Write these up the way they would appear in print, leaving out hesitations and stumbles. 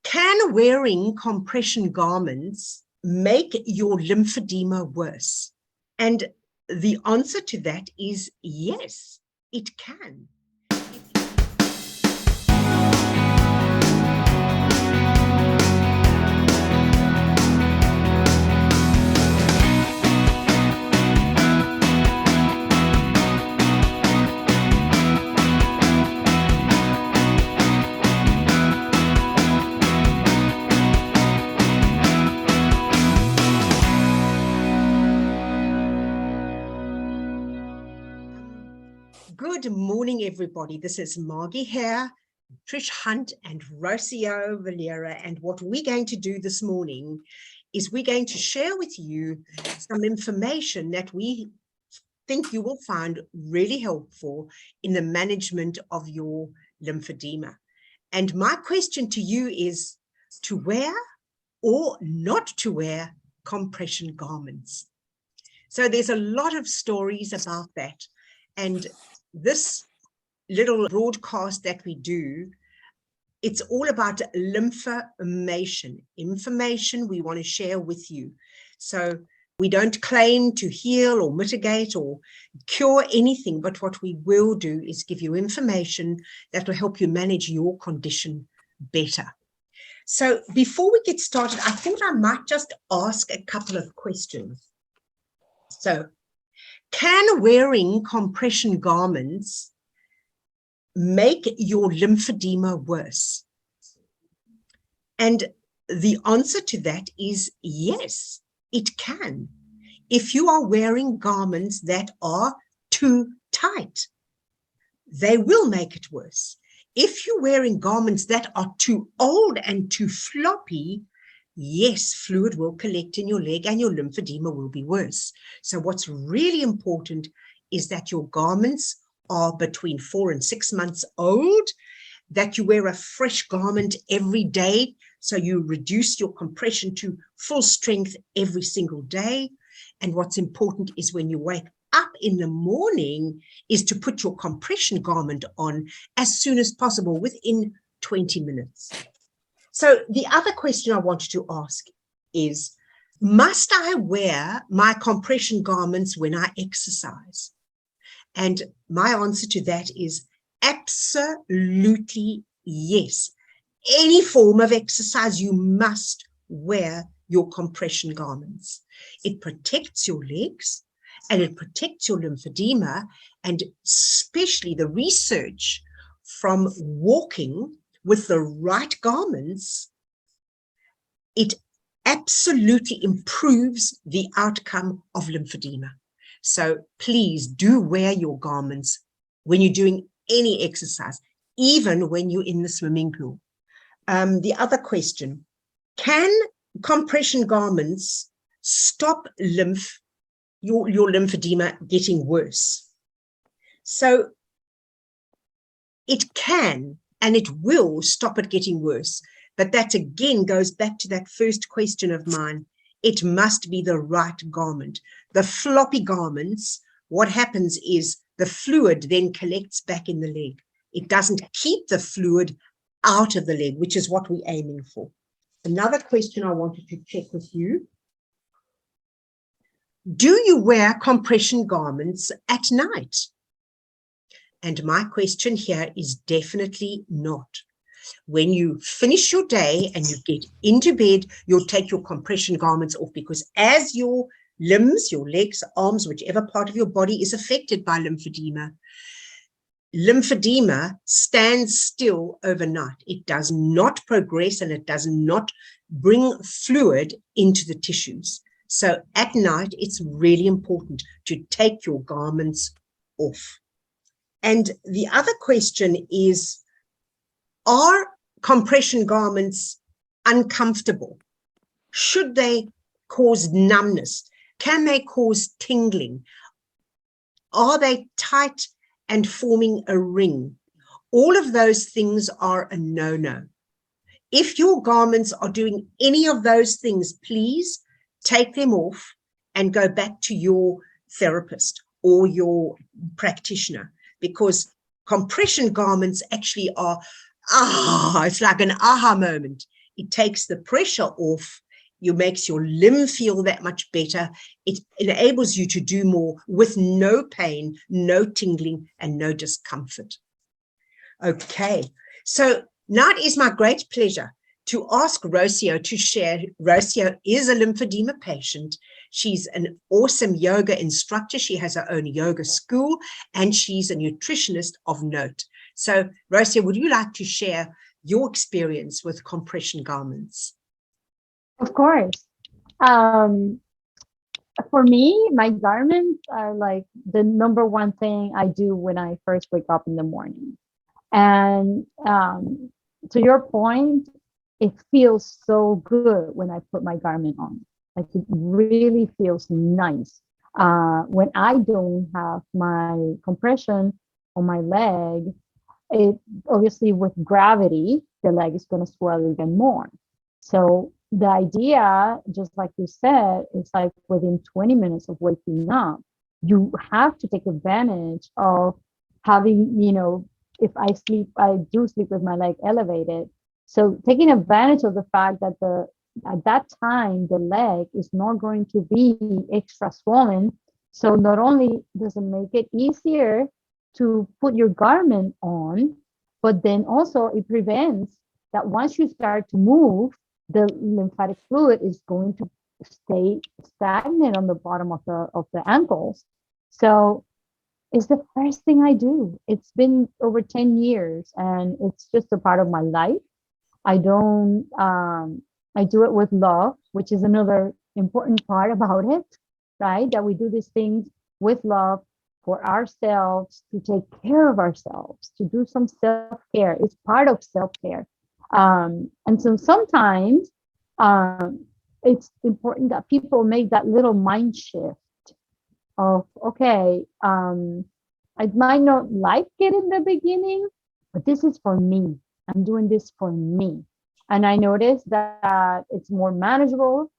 Can wearing compression garments make your lymphedema worse? And the answer to that is yes, it can. Good morning, everybody. This is Margie here, Trish Hunt and Rocio Valera. And what we're going to do this morning is we're going to share with you some information that we think you will find really helpful in the management of your lymphedema. And my question to you is to wear or not to wear compression garments. So there's a lot of stories about that. And this little broadcast that we do, it's all about LymphoMation, information we want to share with you. So we don't claim to heal or mitigate or cure anything, but what we will do is give you information that will help you manage your condition better. So before we get started, I thought I might just ask a couple of questions. So, can wearing compression garments make your lymphedema worse? And the answer to that is yes, it can. If you are wearing garments that are too tight, they will make it worse. If you're wearing garments that are too old and too floppy, yes, fluid will collect in your leg and your lymphedema will be worse. So what's really important is that your garments are between 4 and 6 months old, that you wear a fresh garment every day, so you reduce your compression to full strength every single day. And what's important is when you wake up in the morning is to put your compression garment on as soon as possible, within 20 minutes. So the other question I wanted to ask is, must I wear my compression garments when I exercise? And my answer to that is absolutely yes. Any form of exercise, you must wear your compression garments. It protects your legs and it protects your lymphedema, and especially the research from walking with the right garments, it absolutely improves the outcome of lymphedema. So please do wear your garments when you're doing any exercise, even when you're in the swimming pool. The other question, can compression garments stop your lymphedema getting worse? So it can, and it will stop it getting worse. But that again goes back to that first question of mine. It must be the right garment. The floppy garments, what happens is the fluid then collects back in the leg. It doesn't keep the fluid out of the leg, which is what we're aiming for. Another question I wanted to check with you. Do you wear compression garments at night? And my question here is definitely not. When you finish your day and you get into bed, you'll take your compression garments off, because as your limbs, your legs, arms, whichever part of your body is affected by lymphedema, lymphedema stands still overnight. It does not progress and it does not bring fluid into the tissues. So at night, it's really important to take your garments off. And the other question is, are compression garments uncomfortable? Should they cause numbness? Can they cause tingling? Are they tight and forming a ring? All of those things are a no-no. If your garments are doing any of those things, please take them off and go back to your therapist or your practitioner, because compression garments actually are, it's like an aha moment. It takes the pressure off. You makes your limb feel that much better. It enables you to do more with no pain, no tingling, and no discomfort. Okay, so now it is my great pleasure to ask Rocio to share. Rocio is a lymphedema patient. She's an awesome yoga instructor. She has her own yoga school, and she's a nutritionist of note. So, Rocio, would you like to share your experience with compression garments? Of course. For me, my garments are like the number one thing I do when I first wake up in the morning. And to your point, it feels so good when I put my garment on. Like it really feels nice. When I don't have my compression on my leg, it obviously with gravity, the leg is going to swell even more. So the idea, just like you said, is like within 20 minutes of waking up, you have to take advantage of having, if I do sleep with my leg elevated. So taking advantage of the fact that at that time, the leg is not going to be extra swollen. So not only does it make it easier to put your garment on, but then also it prevents that once you start to move, the lymphatic fluid is going to stay stagnant on the bottom of the ankles. So it's the first thing I do. It's been over 10 years and it's just a part of my life. I don't I do it with love, which is another important part about it, right? That we do these things with love for ourselves, to take care of ourselves, to do some self-care. It's part of self-care. And so sometimes it's important that people make that little mind shift of, okay, I might not like it in the beginning, but this is for me. I'm doing this for me. And I noticed that it's more manageable.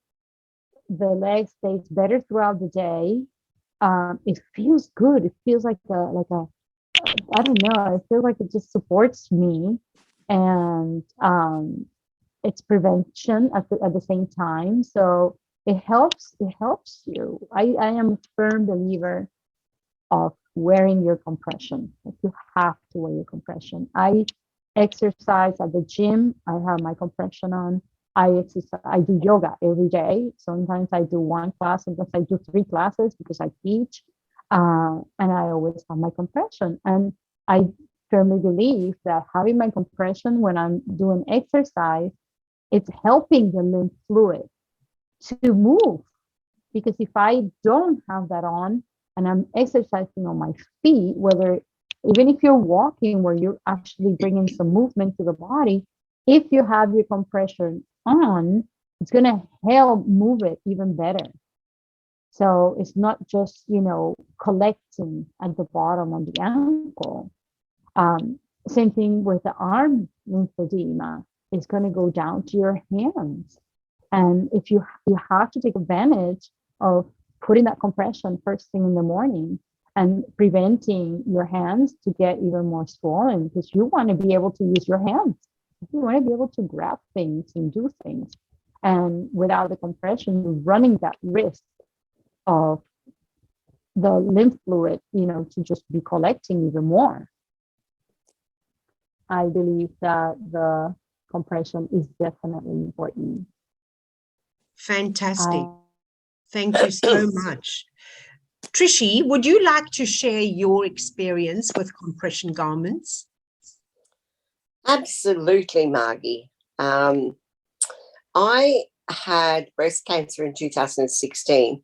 The leg stays better throughout the day. It feels good. It feels like I don't know. I feel like it just supports me, and it's prevention at the same time. So it helps. It helps you. I am a firm believer of wearing your compression. Like you have to wear your compression. I exercise at the gym. I have my compression on. I exercise. I do yoga every day. Sometimes I do one class, sometimes I do 3 classes because I teach. And I always have my compression. And I firmly believe that having my compression when I'm doing exercise, it's helping the lymph fluid to move. Because if I don't have that on and I'm exercising on my feet, even if you're walking where you're actually bringing some movement to the body, if you have your compression on, it's going to help move it even better. So it's not just, collecting at the bottom of the ankle. Same thing with the arm lymphedema. It's going to go down to your hands. And if you have to take advantage of putting that compression first thing in the morning and preventing your hands to get even more swollen, because you want to be able to use your hands. You want to be able to grab things and do things. And without the compression, you're running that risk of the lymph fluid, to just be collecting even more. I believe that the compression is definitely important. Fantastic. Thank you so much. Trishi, would you like to share your experience with compression garments? Absolutely, Margie. I had breast cancer in 2016,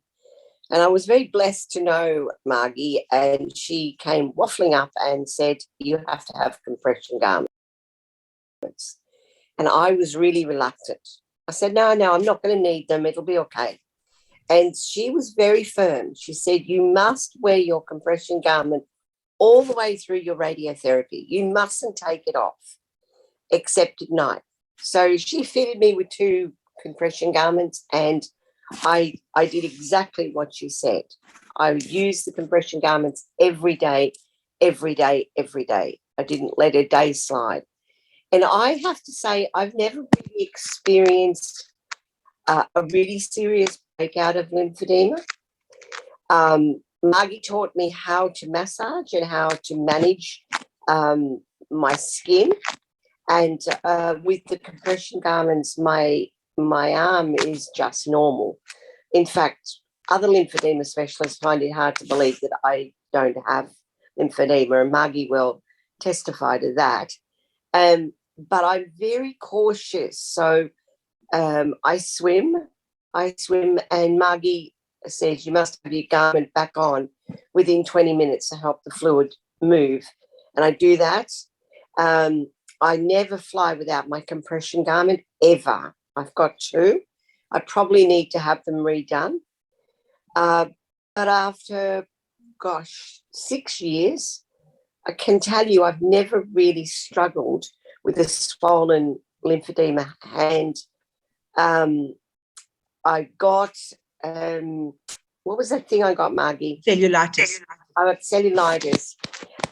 and I was very blessed to know Margie, and she came waffling up and said, you have to have compression garments. And I was really reluctant. I said, no, I'm not going to need them. It'll be okay. And she was very firm. She said, you must wear your compression garment all the way through your radiotherapy. You mustn't take it off, except at night. So she fitted me with 2 compression garments, and I did exactly what she said. I used the compression garments every day. I didn't let a day slide. And I have to say, I've never really experienced a really serious breakout of lymphedema. Margie taught me how to massage and how to manage my skin. And with the compression garments, my arm is just normal. In fact, other lymphedema specialists find it hard to believe that I don't have lymphedema, and Margie will testify to that. But I'm very cautious. So I swim, and Margie says you must have your garment back on within 20 minutes to help the fluid move. And I do that. I never fly without my compression garment, ever. I've got two. I probably need to have them redone. But after, 6 years, I can tell you I've never really struggled with a swollen lymphedema hand. I got, what was that thing I got, Margie? Cellulitis. I got cellulitis.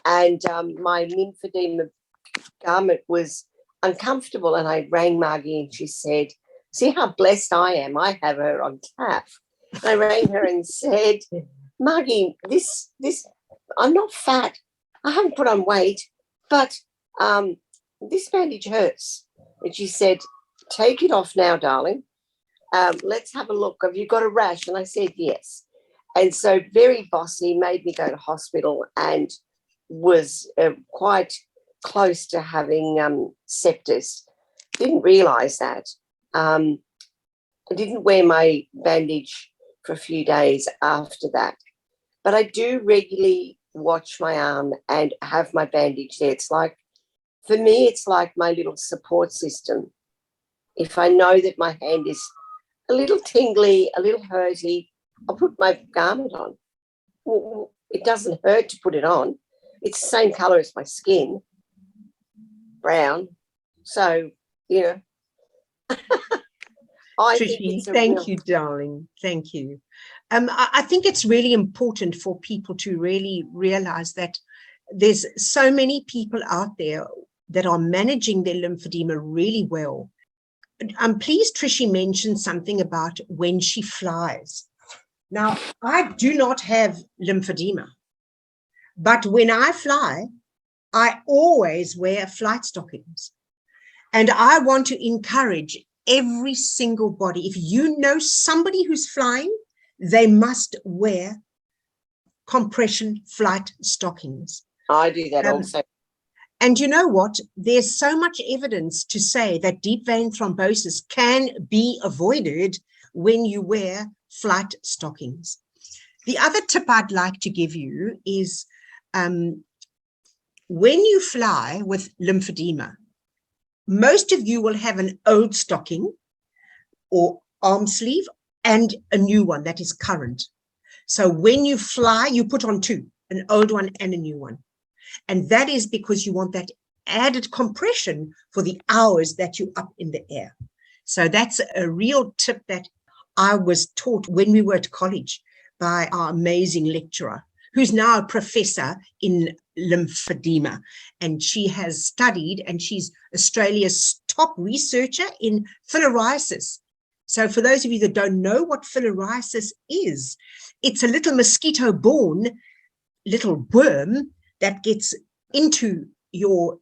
And my lymphedema garment was uncomfortable. And I rang Margie and she said, see how blessed I am. I have her on tap. And I rang her and said, Margie, this, I'm not fat. I haven't put on weight, but this bandage hurts. And she said, take it off now, darling. Let's have a look. Have you got a rash? And I said, yes. And so very bossy, made me go to hospital and was quite close to having sepsis. Didn't realise that. I didn't wear my bandage for a few days after that. But I do regularly watch my arm and have my bandage there. It's like, for me, it's like my little support system. If I know that my hand is a little tingly, a little hurty, I'll put my garment on. It doesn't hurt to put it on. It's the same colour as my skin, brown. So, you know. Trishi, thank you, darling. Thank you. I think it's really important for people to really realize that there's so many people out there that are managing their lymphedema really well. I'm pleased Trishi mentioned something about when she flies. Now, I do not have lymphedema, but when I fly, I always wear flight stockings. And I want to encourage every single body. If you know somebody who's flying, they must wear compression flight stockings. I do that also. And you know what? There's so much evidence to say that deep vein thrombosis can be avoided when you wear flight stockings. The other tip I'd like to give you is when you fly with lymphedema, most of you will have an old stocking or arm sleeve and a new one that is current. So when you fly, you put on two, an old one and a new one. And that is because you want that added compression for the hours that you're up in the air. So that's a real tip that I was taught when we were at college by our amazing lecturer, who's now a professor in lymphedema. And she has studied, and she's Australia's top researcher in filariasis. So for those of you that don't know what filariasis is, it's a little mosquito-borne little worm that gets into your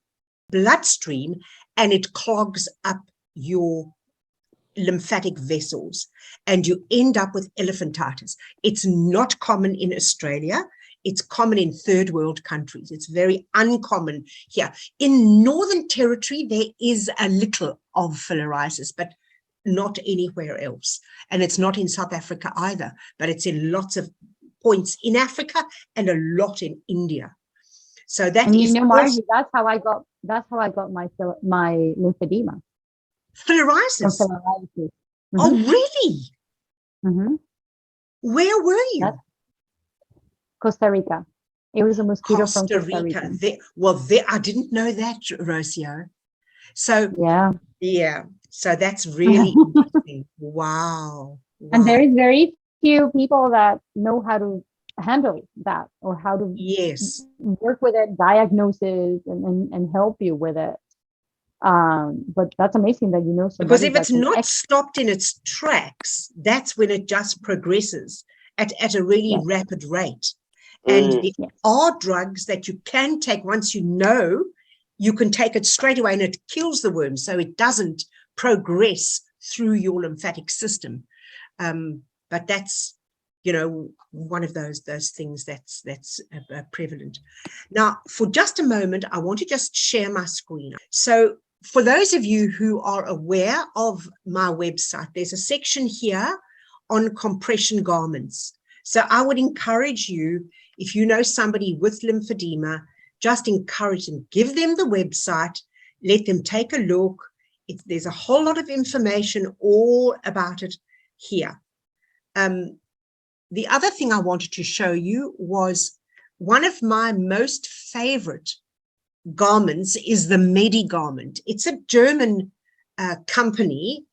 bloodstream and it clogs up your lymphatic vessels and you end up with elephantitis. It's not common in Australia. It's common in third world countries. It's very uncommon here. In Northern Territory, there is a little of filariasis, but not anywhere else. And it's not in South Africa either, but it's in lots of points in Africa and a lot in India. So that and is, you know, Margie, that's how I got my lymphedema. filariasis. Filariasis. Oh, really? Mm-hmm. Where were you? That's Costa Rica. It was a mosquito from Costa Rica. I didn't know that, Rocio. So yeah. So that's really interesting. Wow. And there is very few people that know how to handle that or how to work with it, diagnose it, and help you with it. But that's amazing that you know Because somebody if it's that's an not stopped in its tracks, that's when it just progresses at a really Yes. rapid rate. And there Yes. are drugs that you can take once you know, you can take it straight away and it kills the worm, so it doesn't progress through your lymphatic system. But that's, one of those things that's prevalent. Now, for just a moment, I want to just share my screen. So for those of you who are aware of my website, there's a section here on compression garments. So I would encourage you, if you know somebody with lymphedema, just encourage them, give them the website, let them take a look. There's a whole lot of information all about it here. The other thing I wanted to show you was one of my most favorite garments is the Medi garment. It's a German company,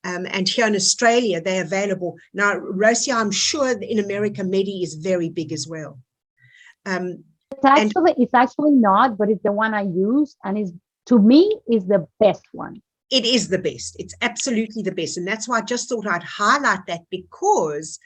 and here in Australia, they're available. Now, Rosia, I'm sure in America, Medi is very big as well. It's actually not, but it's the one I use, and to me is the best one. It is the best. It's absolutely the best. And that's why I just thought I'd highlight that, because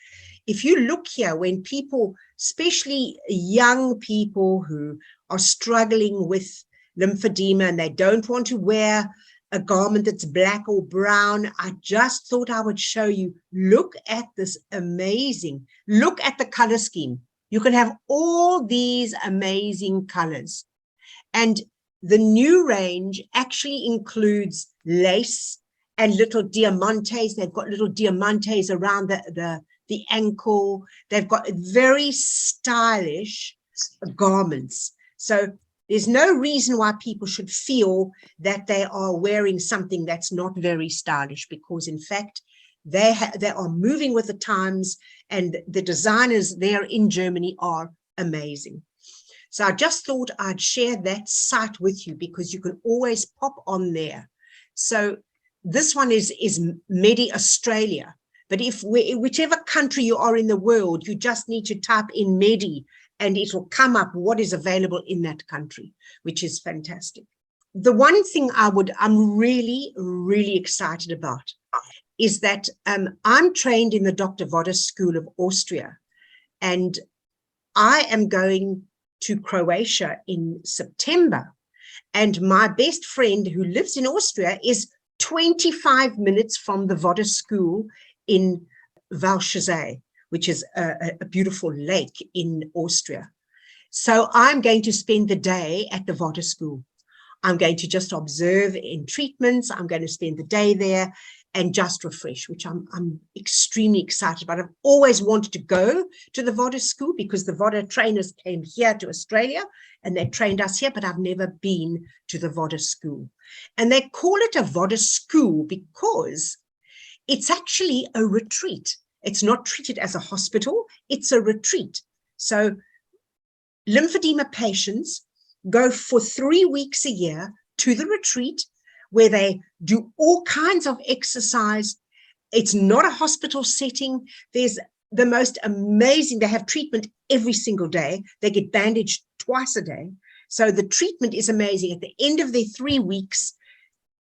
if you look here, when people, especially young people who are struggling with lymphedema and they don't want to wear a garment that's black or brown, I just thought I would show you, look at this amazing, look at the color scheme. You can have all these amazing colors. And the new range actually includes lace and little diamantes. They've got little diamantes around the ankle. They've got very stylish garments. So there's no reason why people should feel that they are wearing something that's not very stylish, because in fact, they are moving with the times, and the designers there in Germany are amazing. So I just thought I'd share that site with you, because you can always pop on there. So this one is Medi Australia. But whichever country you are in the world, you just need to type in Medi and it will come up what is available in that country, which is fantastic. The one thing I'm really, really excited about is that I'm trained in the Dr. Voda School of Austria, and I am going to Croatia in September. And my best friend who lives in Austria is 25 minutes from the Voda School in Valchazay, which is a beautiful lake in Austria. So I'm going to spend the day at the Voda School. I'm going to just observe in treatments. I'm going to spend the day there and just refresh, which I'm extremely excited about. I've always wanted to go to the Voda School because the Voda trainers came here to Australia and they trained us here, but I've never been to the Voda School. And they call it a Voda School because it's actually a retreat. It's not treated as a hospital, it's a retreat. So lymphedema patients go for 3 weeks a year to the retreat where they do all kinds of exercise. It's not a hospital setting. There's the most amazing, they have treatment every single day. They get bandaged twice a day. So the treatment is amazing. At the end of their 3 weeks,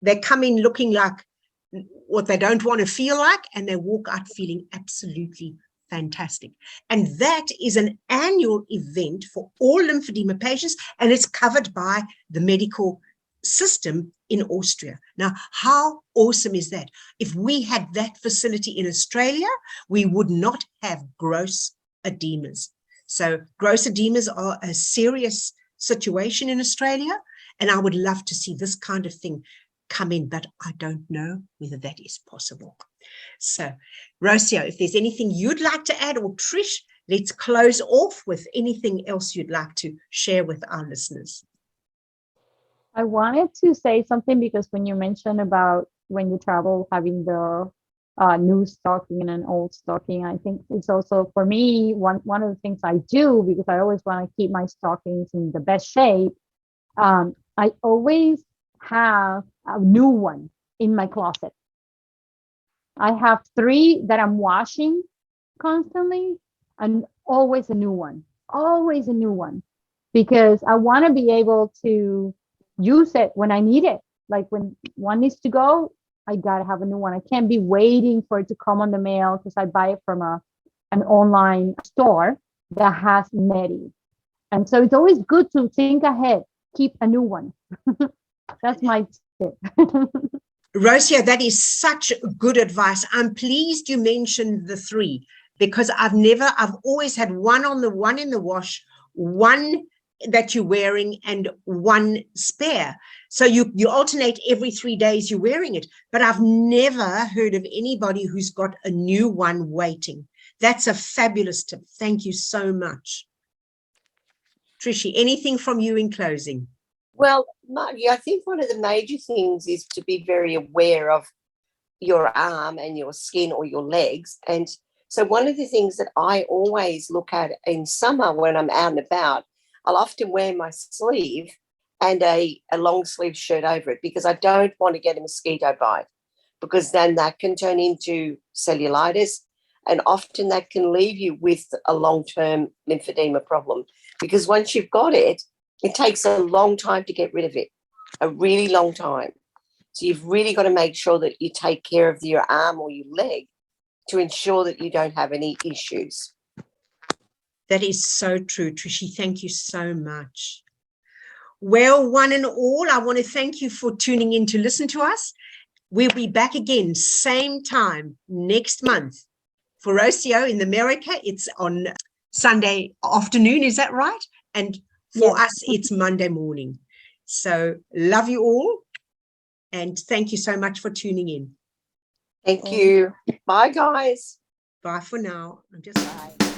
they come in looking like what they don't want to feel like, and they walk out feeling absolutely fantastic. And that is an annual event for all lymphedema patients, and it's covered by the medical system in Austria. Now, how awesome is that? If we had that facility in Australia, we would not have gross edemas. So gross edemas are a serious situation in Australia, and I would love to see this kind of thing come in, but I don't know whether that is possible. So, Rocio, if there's anything you'd like to add, or Trish, let's close off with anything else you'd like to share with our listeners. I wanted to say something because when you mentioned about when you travel, having the new stocking and an old stocking, I think it's also, for me, one of the things I do, because I always want to keep my stockings in the best shape, I always have a new one in my closet. I have 3 that I'm washing constantly, and always a new one, because I want to be able to use it when I need it. Like when one needs to go, I gotta have a new one. I can't be waiting for it to come on the mail because I buy it from an online store that has Medi. And so it's always good to think ahead, keep a new one. That's my tip. Rosia, that is such good advice. I'm pleased you mentioned the 3 because I've always had one in the wash, one that you're wearing and one spare. So you alternate every 3 days you're wearing it, but I've never heard of anybody who's got a new one waiting. That's a fabulous tip. Thank you so much. Trishi, anything from you in closing? Well, Margie, I think one of the major things is to be very aware of your arm and your skin or your legs. And so one of the things that I always look at in summer when I'm out and about, I'll often wear my sleeve and a long sleeve shirt over it because I don't want to get a mosquito bite, because then that can turn into cellulitis, and often that can leave you with a long-term lymphedema problem, because once you've got it, it takes a long time to get rid of it, a really long time. So you've really got to make sure that you take care of your arm or your leg to ensure that you don't have any issues. That is so true, Trishi. Thank you so much. Well, one and all, I want to thank you for tuning in to listen to us. We'll be back again, same time next month. For Rocio in America, it's on Sunday afternoon, is that right? And for us, it's Monday morning. So love you all. And thank you so much for tuning in. Thank you. Bye, guys. Bye for now. Bye.